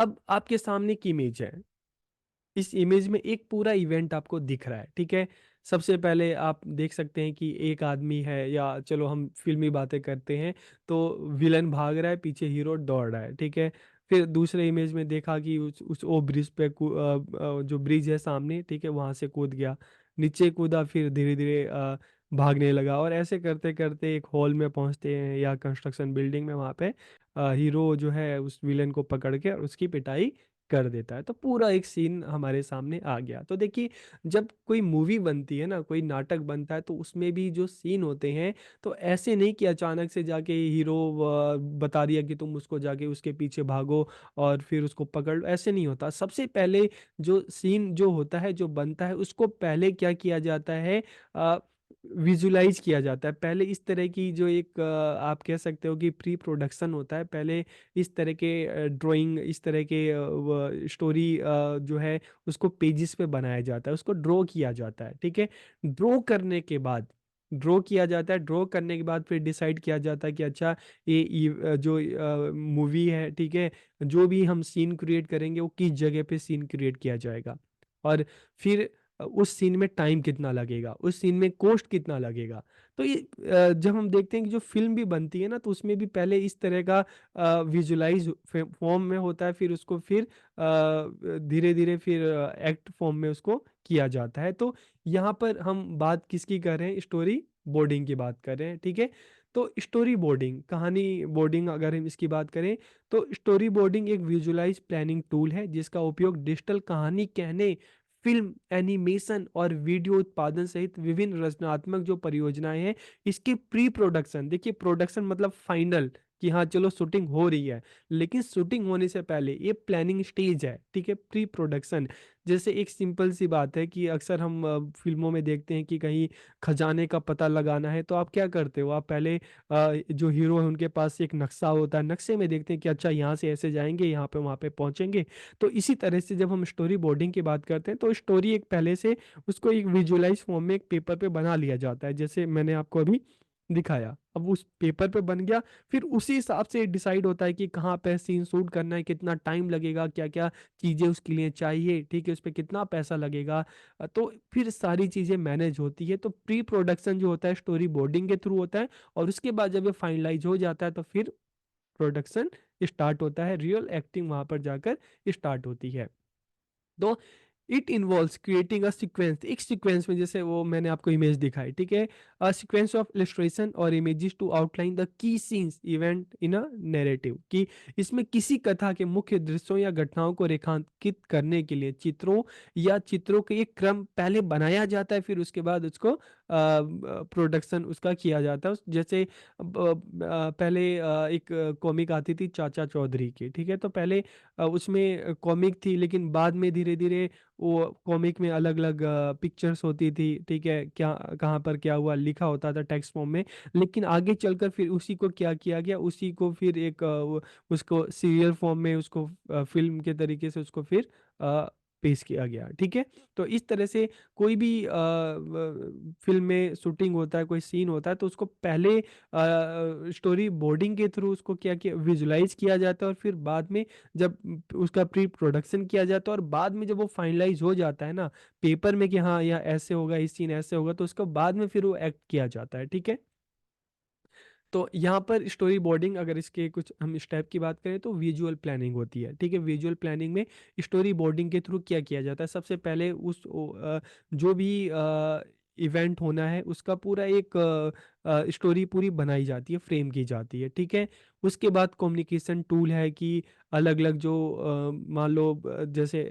अब आपके सामने एक इमेज है, इस इमेज में एक पूरा इवेंट आपको दिख रहा है, ठीक है। सबसे पहले आप देख सकते हैं कि एक आदमी है, या चलो हम फिल्मी बातें करते हैं, तो विलन भाग रहा है, पीछे हीरो दौड़ रहा है, ठीक है। फिर दूसरे इमेज में देखा कि उस वो ब्रिज पे जो ब्रिज है सामने, ठीक है, वहां से कूद गया, नीचे कूदा, फिर धीरे धीरे भागने लगा, और ऐसे करते करते एक हॉल में पहुंचते हैं या कंस्ट्रक्शन बिल्डिंग में। वहां पे हीरो जो है उस विलन को पकड़ के और उसकी पिटाई कर देता है। तो पूरा एक सीन हमारे सामने आ गया। तो देखिए, जब कोई मूवी बनती है ना, कोई नाटक बनता है, तो उसमें भी जो सीन होते हैं, तो ऐसे नहीं कि अचानक से जाके हीरो बता दिया कि तुम उसको जाके उसके पीछे भागो और फिर उसको पकड़ लो, ऐसे नहीं होता। सबसे पहले जो सीन जो होता है, जो बनता है, उसको पहले क्या किया जाता है, विजुलाइज किया जाता है। पहले इस तरह की जो एक आप कह सकते हो कि प्री प्रोडक्शन होता है, पहले इस तरह के ड्राइंग, इस तरह के स्टोरी जो है उसको पेजेस पे बनाया जाता है, उसको ड्रॉ किया जाता है, ठीक है। ड्रॉ किया जाता है, ड्रॉ करने के बाद फिर डिसाइड किया जाता है कि अच्छा, जो मूवी है, ठीक है, जो भी हम सीन क्रिएट करेंगे वो किस जगह पे सीन क्रिएट किया जाएगा, और फिर उस सीन में टाइम कितना लगेगा, उस सीन में कॉस्ट कितना लगेगा। तो ये जब हम देखते हैं कि जो फिल्म भी बनती है ना, तो उसमें भी पहले इस तरह का विजुलाइज फॉर्म में होता है, फिर उसको फिर धीरे धीरे फिर एक्ट फॉर्म में उसको किया जाता है। तो यहाँ पर हम बात किसकी कर रहे हैं, स्टोरी बोर्डिंग की बात कर रहे हैं, ठीक है। तो स्टोरी बोर्डिंग, कहानी बोर्डिंग, अगर हम इसकी बात करें, तो स्टोरी बोर्डिंग एक विजुलाइज प्लानिंग टूल है जिसका उपयोग डिजिटल कहानी कहने, फिल्म, एनिमेशन और वीडियो उत्पादन सहित विभिन्न रचनात्मक जो परियोजनाएं हैं, इसके प्री प्रोडक्शन, देखिए प्रोडक्शन मतलब फाइनल, कि हाँ चलो शूटिंग हो रही है, लेकिन शूटिंग होने से पहले ये प्लानिंग स्टेज है, ठीक है, प्री प्रोडक्शन। जैसे एक सिंपल सी बात है कि अक्सर हम फिल्मों में देखते हैं कि कहीं खजाने का पता लगाना है, तो आप क्या करते हो, आप पहले जो हीरो है उनके पास एक नक्शा होता है, नक्शे में देखते हैं कि अच्छा यहाँ से ऐसे जाएंगे, यहाँ पे वहाँ पे पहुंचेंगे। तो इसी तरह से जब हम स्टोरी बोर्डिंग की बात करते हैं, तो स्टोरी एक पहले से उसको एक विजुअलाइज फॉर्म में एक पेपर पे बना लिया जाता है, जैसे मैंने आपको अभी दिखाया। अब उस पेपर पे बन गया, फिर उसी हिसाब से डिसाइड होता है कि कहाँ पे सीन शूट करना है, कितना टाइम लगेगा, क्या क्या चीज़ें उसके लिए चाहिए, ठीक है, उस पर कितना पैसा लगेगा। तो फिर सारी चीज़ें मैनेज होती है। तो प्री प्रोडक्शन जो होता है स्टोरी बोर्डिंग के थ्रू होता है, और उसके बाद जब ये फाइनलाइज हो जाता है, तो फिर प्रोडक्शन स्टार्ट होता है, रियल एक्टिंग वहां पर जाकर स्टार्ट होती है। तो it involves creating a sequence, एक सीक्वेंस में, जैसे वो मैंने आपको इमेज दिखाई, ठीक है, अ सीक्वेंस ऑफ इलस्ट्रेशन और images to outline the key scenes event in a narrative, कि इसमें किसी कथा के मुख्य दृश्यों या घटनाओं को रेखांकित करने के लिए चित्रों या चित्रों के एक क्रम पहले बनाया जाता है, फिर उसके बाद उसको प्रोडक्शन उसका किया जाता है। जैसे पहले एक कॉमिक आती थी चाचा चौधरी की, ठीक है, तो पहले उसमें कॉमिक थी, लेकिन बाद में धीरे धीरे वो कॉमिक में अलग अलग पिक्चर्स होती थी, ठीक है, क्या कहाँ पर क्या हुआ लिखा होता था टेक्स्ट फॉर्म में। लेकिन आगे चलकर फिर उसी को क्या किया गया, उसी को फिर एक उसको सीरियल फॉर्म में, उसको फिल्म के तरीके से उसको फिर पेश किया गया, ठीक है। तो इस तरह से कोई भी फिल्म में शूटिंग होता है, कोई सीन होता है, तो उसको पहले स्टोरी बोर्डिंग के थ्रू उसको क्या किया, विजुलाइज किया जाता है, और फिर बाद में जब उसका प्री प्रोडक्शन किया जाता है, और बाद में जब वो फाइनलाइज हो जाता है ना पेपर में कि हाँ यह ऐसे होगा, इस सीन ऐसे होगा, तो उसको बाद में फिर वो एक्ट किया जाता है, ठीक है। तो यहाँ पर स्टोरी बोर्डिंग, अगर इसके कुछ हम स्टेप की बात करें, तो विजुअल प्लानिंग होती है, ठीक है। विजुअल प्लानिंग में स्टोरी बोर्डिंग के थ्रू क्या किया जाता है, सबसे पहले जो भी इवेंट होना है उसका पूरा एक स्टोरी पूरी बनाई जाती है, फ्रेम की जाती है, ठीक है। उसके बाद कम्युनिकेशन टूल है कि अलग अलग जो मान लो जैसे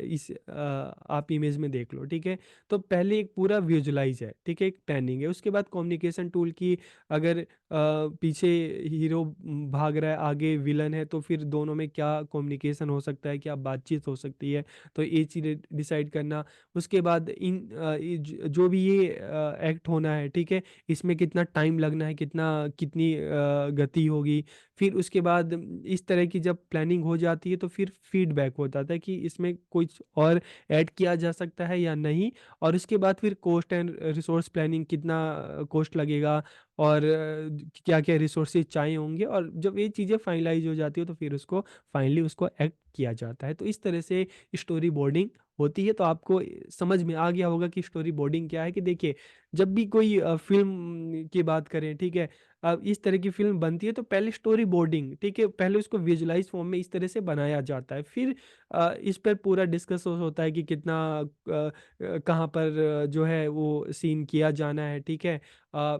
आप इमेज में देख लो, ठीक है। तो पहले एक पूरा विजुलाइज है, ठीक है, एक प्लानिंग है। उसके बाद कम्युनिकेशन टूल की, अगर पीछे हीरो भाग रहा है, आगे विलन है, तो फिर दोनों में क्या कम्युनिकेशन हो सकता है, क्या बातचीत हो सकती है, तो ये चीज़ डिसाइड करना। उसके बाद जो भी ये एक्ट होना है, ठीक है, इसमें कितना टाइम टाइम लगना है, कितनी गति होगी। फिर उसके बाद इस तरह की जब प्लानिंग हो जाती है तो फिर फीडबैक होता था कि इसमें कुछ और ऐड किया जा सकता है या नहीं। और उसके बाद फिर कॉस्ट एंड रिसोर्स प्लानिंग, कितना कॉस्ट लगेगा और क्या-क्या रिसोर्सेज़ चाहिए होंगे, और जब ये चीज़ें फाइनलाइज़ हो जाती है तो फिर उसको फाइनली उसको एक्ट किया जाता है। तो इस तरह से स्टोरी बोर्डिंग होती है। तो आपको समझ में आ गया होगा कि स्टोरी बोर्डिंग क्या है। कि देखिए, जब भी कोई फ़िल्म की बात करें, ठीक है? इस तरह की फ़िल्म बनती है तो पहले स्टोरी बोर्डिंग, ठीक है? पहले उसको विजुअलाइज़ फ़ॉर्म में इस तरह से बनाया जाता है। फिर इस पर पूरा डिस्कस होता है कि कितना कहाँ पर जो है वो सीन किया जाना है, ठीक है? अ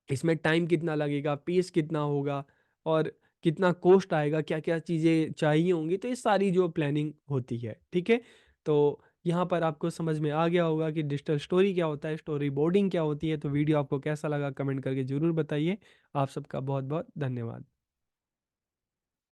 इसमें टाइम कितना लगेगा, पेस कितना होगा और कितना कॉस्ट आएगा, क्या-क्या चीज़ें चाहिए होंगी, तो ये सारी जो प्लानिंग होती है, ठीक है? तो यहाँ पर आपको समझ में आ गया होगा कि डिजिटल स्टोरी क्या होता है, स्टोरी बोर्डिंग क्या होती है। तो वीडियो आपको कैसा लगा कमेंट करके ज़रूर बताइए। आप सबका बहुत-बहुत धन्यवाद।